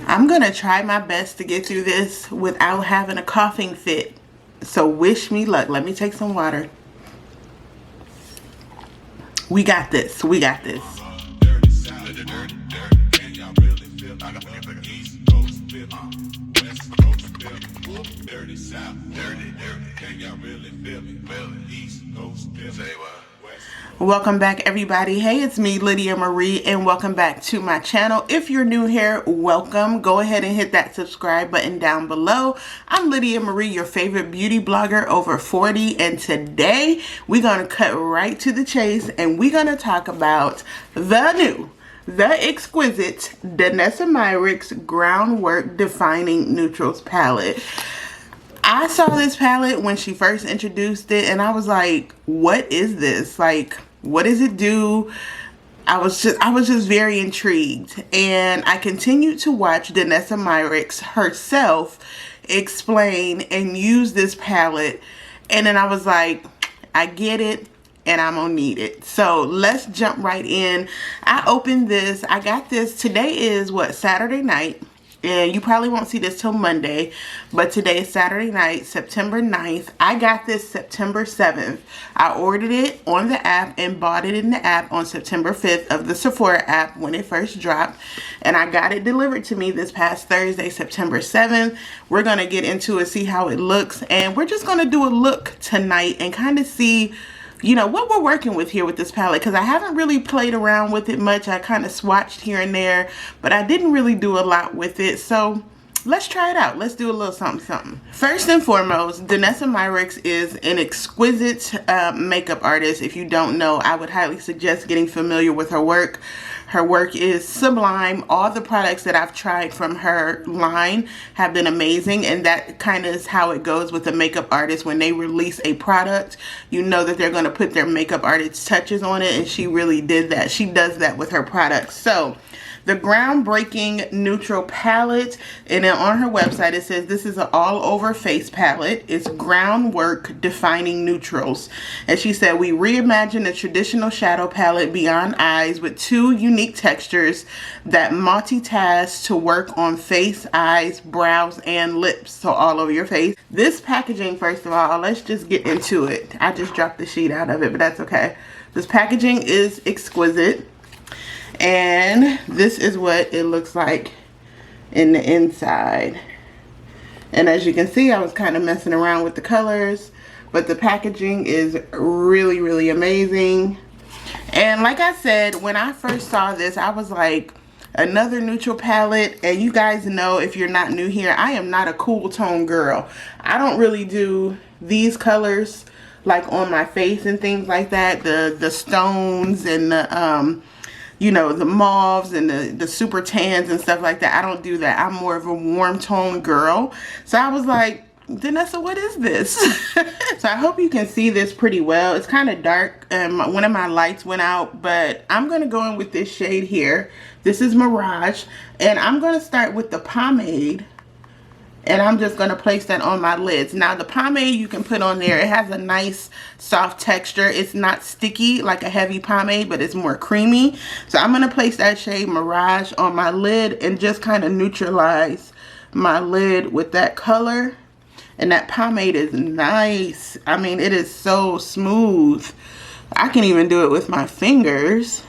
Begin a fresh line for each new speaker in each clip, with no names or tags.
I'm gonna try my best to get through this without having a coughing fit. So wish me luck. Let me take some water. We got this. We got this. Welcome back, everybody. Hey, it's me, Lydia Marie, and welcome back to my channel. If you're new here, welcome. Go ahead and hit that subscribe button down below. I'm Lydia Marie, your favorite beauty blogger over 40, and today we're going to cut right to the chase, and we're going to talk about the exquisite Danessa Myricks Groundwork Defining Neutrals palette. I saw this palette when she first introduced it, and I was like, what is this? Like, what does it do? I was just very intrigued, and I continued to watch Danessa Myricks herself explain and use this palette, and then I was like, I get it, and I'm gonna need it. So let's jump right in. I opened this. I got this. Today is what, Saturday night. And you probably won't see this till Monday, but today is Saturday night, September 9th. I got this September 7th. I ordered it on the app and bought it in the app on September 5th of the Sephora app when it first dropped. And I got it delivered to me this past Thursday, September 7th. We're going to get into it, see how it looks. And we're just going to do a look tonight and kind of see, you know, what we're working with here with this palette, because I haven't really played around with it much. I kind of swatched here and there, but I didn't really do a lot with it. So let's try it out. Let's do a little something, something. First and foremost, Danessa Myricks is an exquisite makeup artist. If you don't know, I would highly suggest getting familiar with her work. Her work is sublime. All the products that I've tried from her line have been amazing, and that kind of is how it goes with a makeup artist. When they release a product, you know that they're going to put their makeup artist touches on it, and she really did that. She does that with her products. So the groundbreaking neutral palette, and then on her website it says this is an all over face palette. It's groundwork defining neutrals, and she said we reimagine the traditional shadow palette beyond eyes with two unique textures that multitask to work on face, eyes, brows, and lips, so all over your face. This packaging, first of all, let's just get into it. I just dropped the sheet out of it, but that's okay. This packaging is exquisite. And this is what it looks like in the inside. And as you can see, I was kind of messing around with the colors, but the packaging is really, really amazing. And like I said, when I first saw this, I was like, another neutral palette. And you guys know, if you're not new here, I am not a cool tone girl. I don't really do these colors like on my face and things like that. The stones and the you know, the mauves and the super tans and stuff like that. I don't do that. I'm more of a warm tone girl. So I was like, Danessa, what is this? So I hope you can see this pretty well. It's kind of dark. One of my lights went out, but I'm going to go in with this shade here. This is Mirage. And I'm going to start with the pomade. And I'm just going to place that on my lids. Now, the pomade you can put on there, it has a nice soft texture. It's not sticky like a heavy pomade, but it's more creamy. So I'm going to place that shade Mirage on my lid and just kind of neutralize my lid with that color. And that pomade is nice. I mean, it is so smooth. I can even do it with my fingers.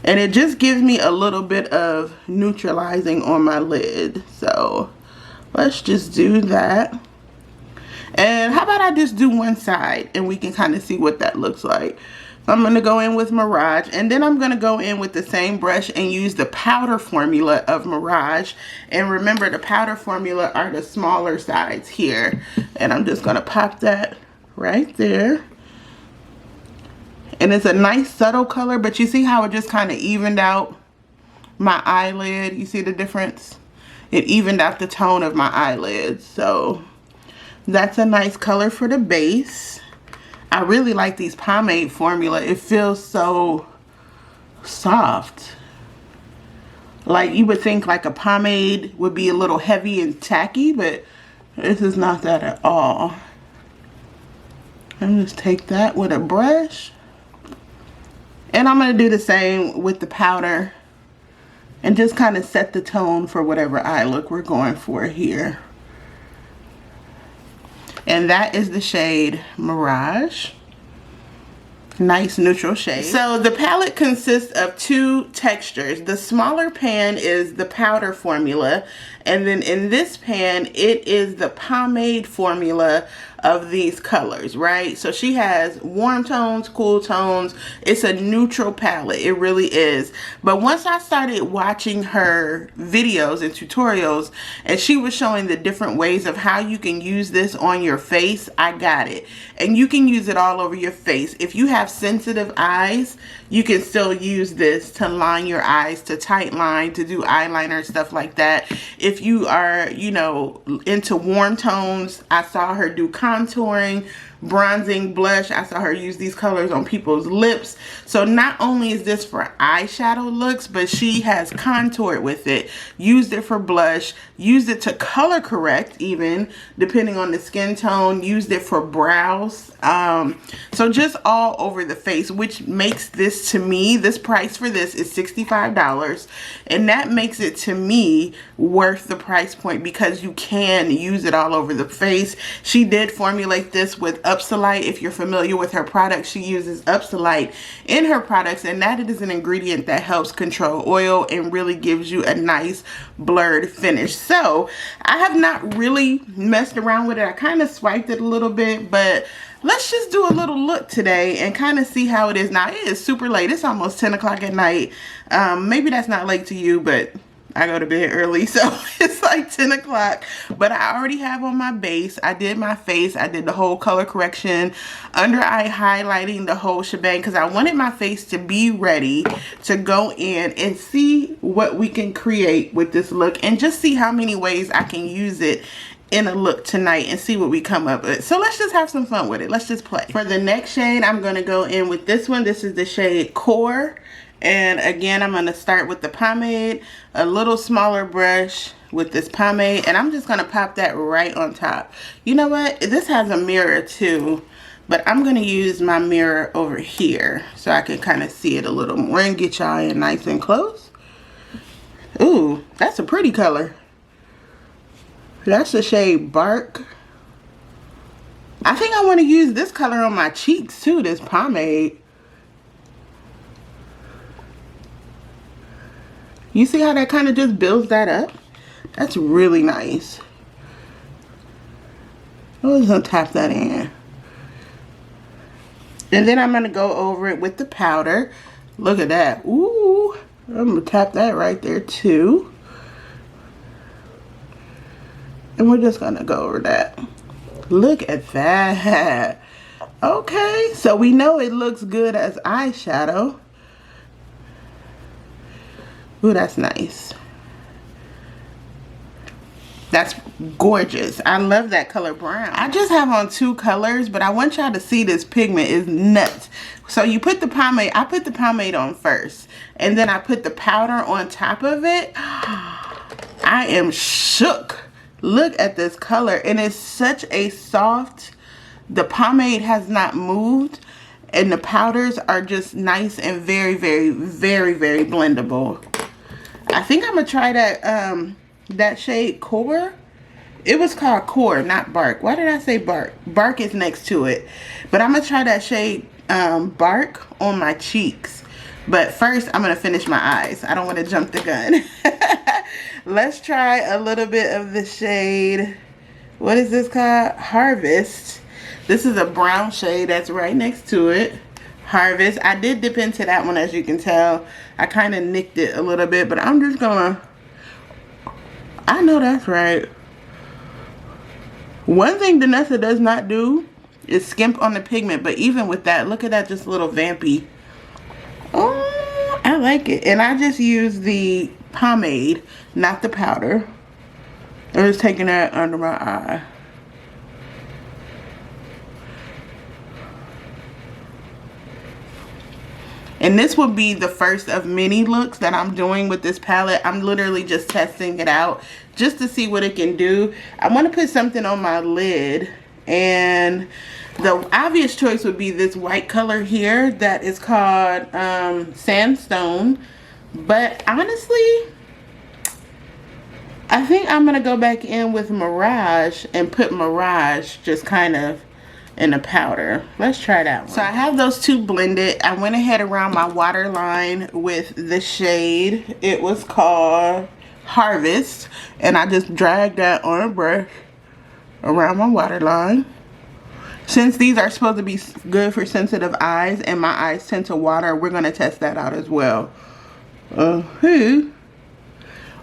And it just gives me a little bit of neutralizing on my lid. So let's just do that. And how about I just do one side and we can kind of see what that looks like. I'm going to go in with Mirage, and then I'm going to go in with the same brush and use the powder formula of Mirage. And remember, the powder formula are the smaller sides here. And I'm just going to pop that right there. And it's a nice subtle color, but you see how it just kind of evened out my eyelid? You see the difference? It evened out the tone of my eyelids. So that's a nice color for the base. I really like these pomade formula. It feels so soft. Like you would think like a pomade would be a little heavy and tacky, but this is not that at all. And just take that with a brush. And I'm going to do the same with the powder. and just kind of set the tone for whatever eye look we're going for here. And that is the shade Mirage. Nice neutral shade. So the palette consists of 2 textures. The smaller pan is the powder formula, and then in this pan it is the pomade formula of these colors, right? So she has warm tones, cool tones. It's a neutral palette, it really is. But once I started watching her videos and tutorials, and she was showing the different ways of how you can use this on your face, I got it. And you can use it all over your face. If you have sensitive eyes, you can still use this to line your eyes, to tight line, to do eyeliner, stuff like that. If you are, you know, into warm tones, I saw her do contouring, bronzing, blush. I saw her use these colors on people's lips. So not only is this for eyeshadow looks, but she has contoured with it, used it for blush, used it to color correct even, depending on the skin tone, used it for brows. So just all over the face, which makes this, to me, this price for this is $65. And that makes it, to me, worth the price point because you can use it all over the face. She did formulate this with Upsolite. If you're familiar with her products, she uses Upsolite in her products, and that is an ingredient that helps control oil and really gives you a nice blurred finish. So I have not really messed around with it. I kind of swiped it a little bit, but let's just do a little look today and kind of see how it is. Now, it is super late. It's almost 10 o'clock at night. Maybe that's not late to you, but I go to bed early, so it's like 10 o'clock. But I already have on my base. I did my face. I did the whole color correction, under eye highlighting, the whole shebang, because I wanted my face to be ready to go in and see what we can create with this look and just see how many ways I can use it in a look tonight and see what we come up with. So let's just have some fun with it. Let's just play. For the next shade, I'm going to go in with this one. This is the shade Core. And again, I'm going to start with the pomade, a little smaller brush with this pomade, and I'm just going to pop that right on top. You know what? This has a mirror too, but I'm going to use my mirror over here so I can kind of see it a little more and get y'all in nice and close. Ooh, that's a pretty color. That's the shade Bark. I think I want to use this color on my cheeks too, this pomade. You see how that kind of just builds that up? That's really nice. I'm just gonna tap that in. And then I'm gonna go over it with the powder. Look at that. Ooh, I'm gonna tap that right there too. And we're just gonna go over that. Look at that. Okay, so we know it looks good as eyeshadow. Ooh, that's nice. That's gorgeous. I love that color brown. I just have on 2 colors, but I want y'all to see this pigment is nuts. So you put the pomade, I put the pomade on first, and then I put the powder on top of it. I am shook. Look at this color, and it's such a soft, the pomade has not moved, and the powders are just nice and very, very, very, very blendable. I think I'm gonna try that that shade Core. It was called Core, not Bark. Why did I say Bark? Bark is next to it. But I'm gonna try that shade Bark on my cheeks. But first, I'm gonna finish my eyes. I don't want to jump the gun. Let's try a little bit of the shade. What is this called? Harvest. This is a brown shade that's right next to it. Harvest. I did dip into that one, as you can tell. I kind of nicked it a little bit, but I'm just gonna, I know that's right. One thing Danessa does not do is skimp on the pigment, but even with that, look at that, just a little vampy. Oh, I like it. And I just use the pomade, not the powder. I'm just taking that under my eye. And this will be the first of many looks that I'm doing with this palette. I'm literally just testing it out just to see what it can do. I want to put something on my lid, and the obvious choice would be this white color here that is called Sandstone. But honestly, I think I'm going to go back in with Mirage and put Mirage just kind of in the powder. Let's try that one. So I have those two blended. I went ahead around my waterline with the shade. It was called Harvest. And I just dragged that ombre around my waterline. Since these are supposed to be good for sensitive eyes and my eyes tend to water, we're going to test that out as well.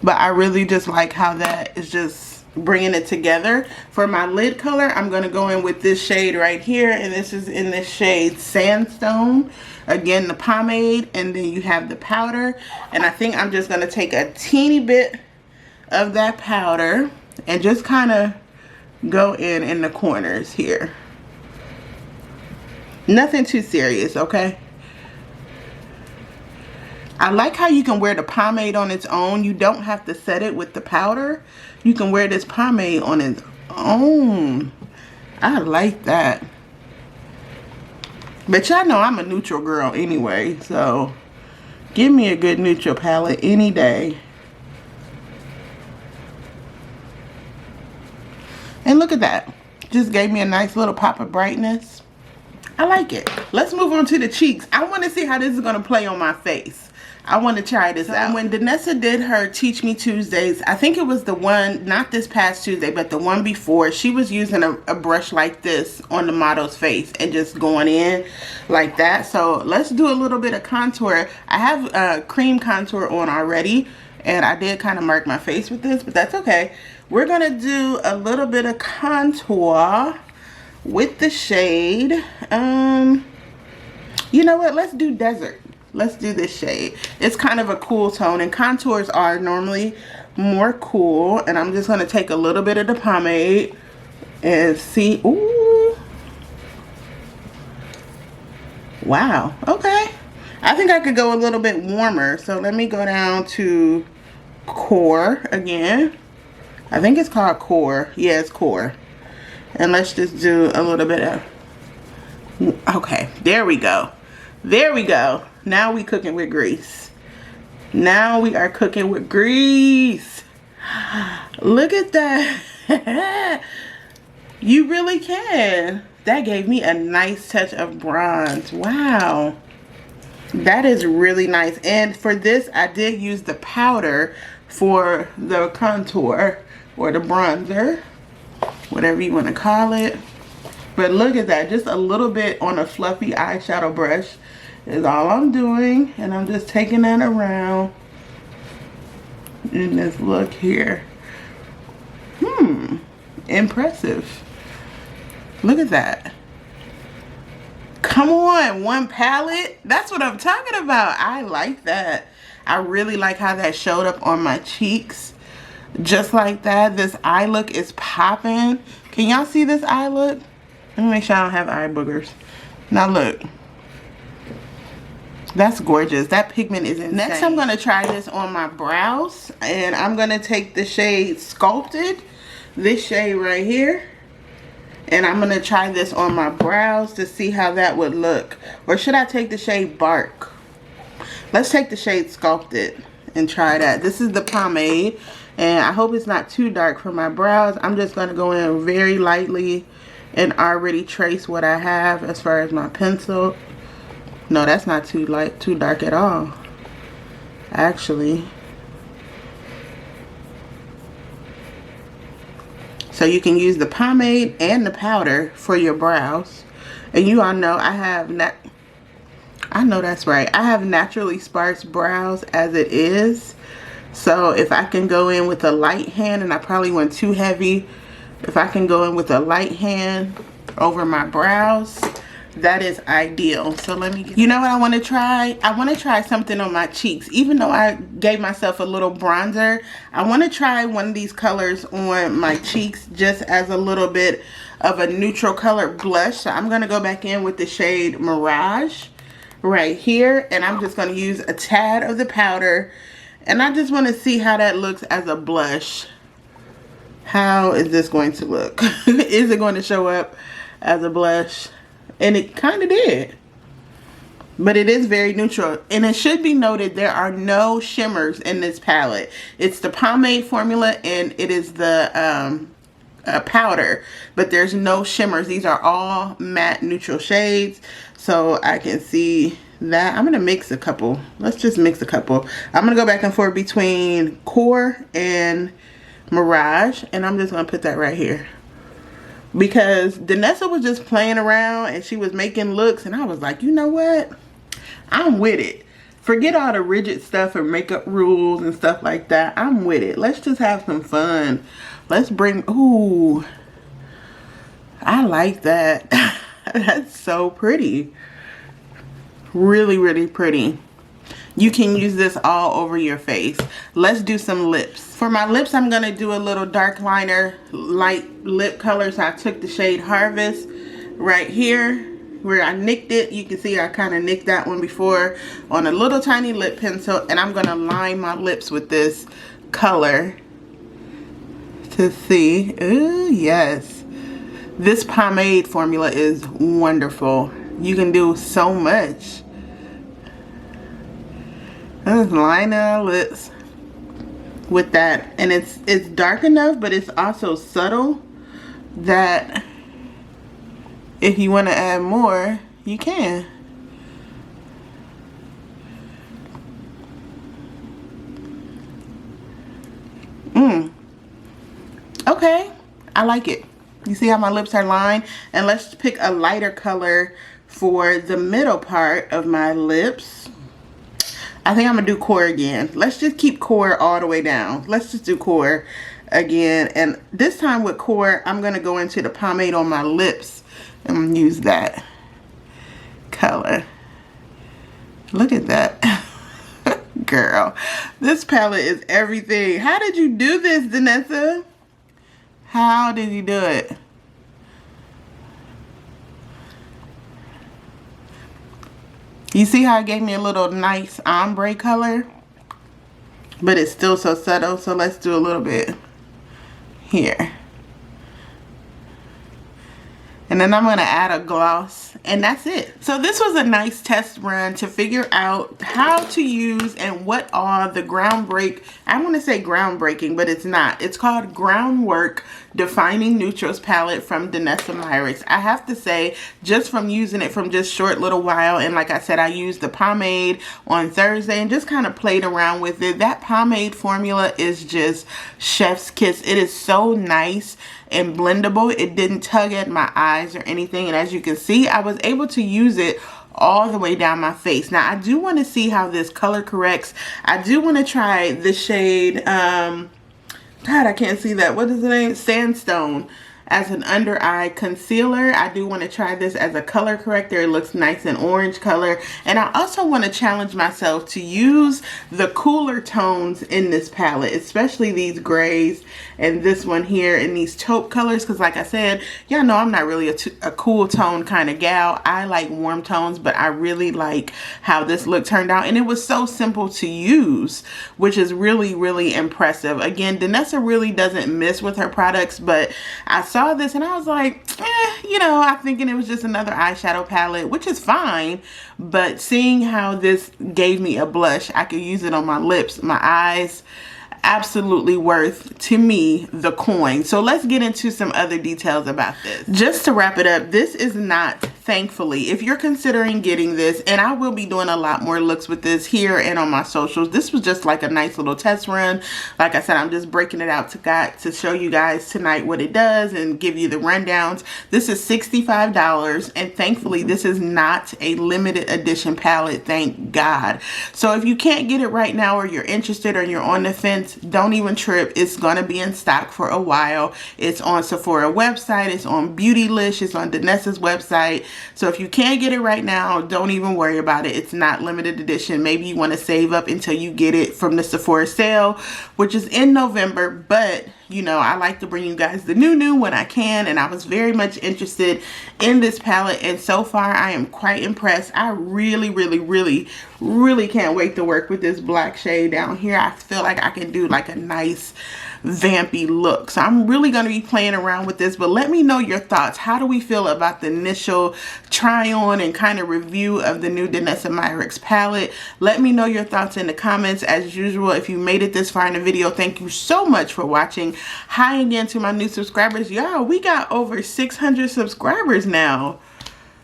But I really just like how that is just bringing it together. For my lid color, I'm going to go in with this shade right here, and this is in this shade Sandstone. Again, the pomade, and then you have the powder. And I think I'm just going to take a teeny bit of that powder and just kind of go in the corners here. Nothing too serious, okay? I like how you can wear the pomade on its own. You don't have to set it with the powder. You can wear this pomade on its own. I like that. But y'all know I'm a neutral girl anyway, so give me a good neutral palette any day. And look at that. Just gave me a nice little pop of brightness. I like it. Let's move on to the cheeks. I want to see how this is going to play on my face. I want to try this out. When Danessa did her Teach Me Tuesdays, I think it was the one, not this past Tuesday, but the one before, she was using a brush like this on the model's face and just going in like that. So let's do a little bit of contour. I have cream contour on already, and I did kind of mark my face with this, but that's okay. We're going to do a little bit of contour with the shade. You know what? Let's do Desert. Let's do this shade. It's kind of a cool tone, and contours are normally more cool. And I'm just going to take a little bit of the pomade and see. Ooh. Wow. Okay. I think I could go a little bit warmer. So let me go down to Core again. I think it's called Core. Yeah, it's Core. And let's just do a little bit of... Okay, there we go. There we go. Now we cooking with grease. Now we are cooking with grease. Look at that. You really can. That gave me a nice touch of bronze. Wow. That is really nice. And for this, I did use the powder for the contour or the bronzer, whatever you want to call it. But look at that. Just a little bit on a fluffy eyeshadow brush is all I'm doing, and I'm just taking that around in this look here. Impressive. Look at that. Come on, one palette. That's what I'm talking about. I like that. I really like how that showed up on my cheeks. Just like that. This eye look is popping. Can y'all see this eye look? Let me make sure I don't have eye boogers. Now look. That's gorgeous. That pigment is insane. Next, I'm going to try this on my brows. And I'm going to take the shade Sculpted. This shade right here. And I'm going to try this on my brows to see how that would look. Or should I take the shade Bark? Let's take the shade Sculpted and try that. This is the pomade. And I hope it's not too dark for my brows. I'm just going to go in very lightly and already trace what I have as far as my pencil. No, that's not too light, too dark at all. Actually. So you can use the pomade and the powder for your brows. And you all know I have I know that's right. I have naturally sparse brows as it is. So if I can go in with a light hand, and I probably went too heavy, if I can go in with a light hand over my brows, that is ideal. So let me you know what I want to try? I want to try something on my cheeks. Even though I gave myself a little bronzer, I want to try one of these colors on my cheeks just as a little bit of a neutral color blush. So I'm going to go back in with the shade Mirage right here, and I'm just going to use a tad of the powder, and I just want to see how that looks as a blush. How is this going to look? Is it going to show up as a blush? And it kind of did. but it is very neutral. And it should be noted there are no shimmers in this palette. It's the pomade formula and it is the powder, but there's no shimmers. These are all matte neutral shades. So I can see that. I'm gonna mix a couple. Let's just mix a couple. I'm gonna go back and forth between Core and Mirage, and I'm just gonna put that right here because Danessa was just playing around and she was making looks, and I was like, you know what, I'm with it. Forget all the rigid stuff or makeup rules and stuff like that. I'm with it. Let's just have some fun. Let's bring, ooh, I like that. That's so pretty. Really, really pretty. You can use this all over your face. Let's do some lips. For my lips, I'm going to do a little dark liner, light lip color. So I took the shade Harvest right here where I nicked it. You can see I kind of nicked that one before on a little tiny lip pencil. And I'm going to line my lips with this color to see. Ooh, yes. This pomade formula is wonderful. You can do so much. Let's line our lips with that, and it's dark enough, but it's also subtle that if you want to add more, you can. Okay, I like it. You see how my lips are lined? And let's pick a lighter color for the middle part of my lips. I think I'm gonna do Core again. Let's just keep Core all the way down. Let's just do Core again. And this time with Core, I'm gonna go into the pomade on my lips and use that color. Look at that. Girl, this palette is everything. How did you do this, Danessa? How did you do it? You see how it gave me a little nice ombre color? But it's still so subtle. So let's do a little bit here. And then I'm going to add a gloss, and that's it. So this was a nice test run to figure out how to use and what are the I want to say groundbreaking, but it's not. It's called Groundwork Defining Neutrals palette from Danessa Myricks. I have to say, just from using it from just short little while, and like I said, I used the pomade on Thursday and just kind of played around with it. That pomade formula is just chef's kiss. It is so nice and blendable. It didn't tug at my eyes or anything, and as you can see, I was able to use it all the way down my face. Now I do want to see how this color corrects. I do want to try the shade God, I can't see that. What is the name? Sandstone as an under eye concealer. I do want to try this as a color corrector. It looks nice in orange color. And I also want to challenge myself to use the cooler tones in this palette, especially these grays and this one here in these taupe colors, because like I said, y'all know I'm not really a cool tone kind of gal. I like warm tones, but I really like how this look turned out, and it was so simple to use, which is really, really impressive. Again, Danessa really doesn't miss with her products, but I saw this and I was like, you know, I'm thinking it was just another eyeshadow palette, which is fine, but seeing how this gave me a blush, I could use it on my lips, my eyes. Absolutely worth, to me, the coin. So let's get into some other details about this. Just to wrap it up, this is not, thankfully, if you're considering getting this, and I will be doing a lot more looks with this here and on my socials. This was just like a nice little test run. Like I said, I'm just breaking it out to show you guys tonight what it does and give you the rundowns. This is $65, and thankfully this is not a limited edition palette, thank God. So if you can't get it right now, or you're interested, or you're on the fence, don't even trip. It's gonna be in stock for a while. It's on Sephora website, it's on Beautylish, it's on Danessa's website. So if you can't get it right now, don't even worry about it. It's not limited edition. Maybe you want to save up until you get it from the Sephora sale, which is in November. But you know, I like to bring you guys the new when I can, and I was very much interested in this palette, and so far I am quite impressed. I really can't wait to work with this black shade down here. I feel like I can do like a nice vampy look. So I'm really going to be playing around with this, but let me know your thoughts. How do we feel about the initial try on and kind of review of the new Danessa Myricks palette? Let me know your thoughts in the comments. As usual, if you made it this far in the video, thank you so much for watching. Hi again to my new subscribers. Y'all, we got over 600 subscribers now.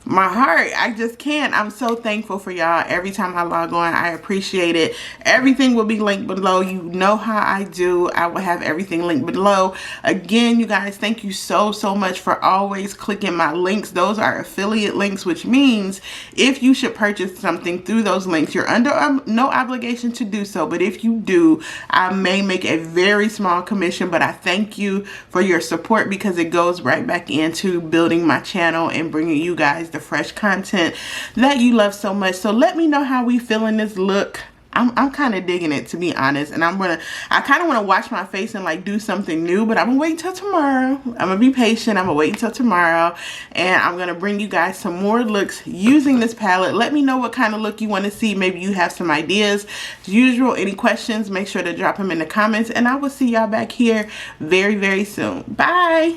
My heart, I just can't. I'm so thankful for y'all. Every time I log on, I appreciate it. Everything will be linked below. You know how I do. I will have everything linked below. Again, you guys, thank you so much for always clicking my links. Those are affiliate links, which means if you should purchase something through those links, you're under no obligation to do so. But if you do, I may make a very small commission, but I thank you for your support because it goes right back into building my channel and bringing you guys the fresh content that you love so much. So let me know how we feeling this look. I'm kind of digging it, to be honest, and I kind of want to wash my face and like do something new, but I'm gonna wait until tomorrow. I'm gonna be patient. I'm gonna wait until tomorrow, and I'm gonna bring you guys some more looks using this palette. Let me know what kind of look you want to see. Maybe you have some ideas. As usual, any questions, make sure to drop them in the comments, and I will see y'all back here very soon. Bye.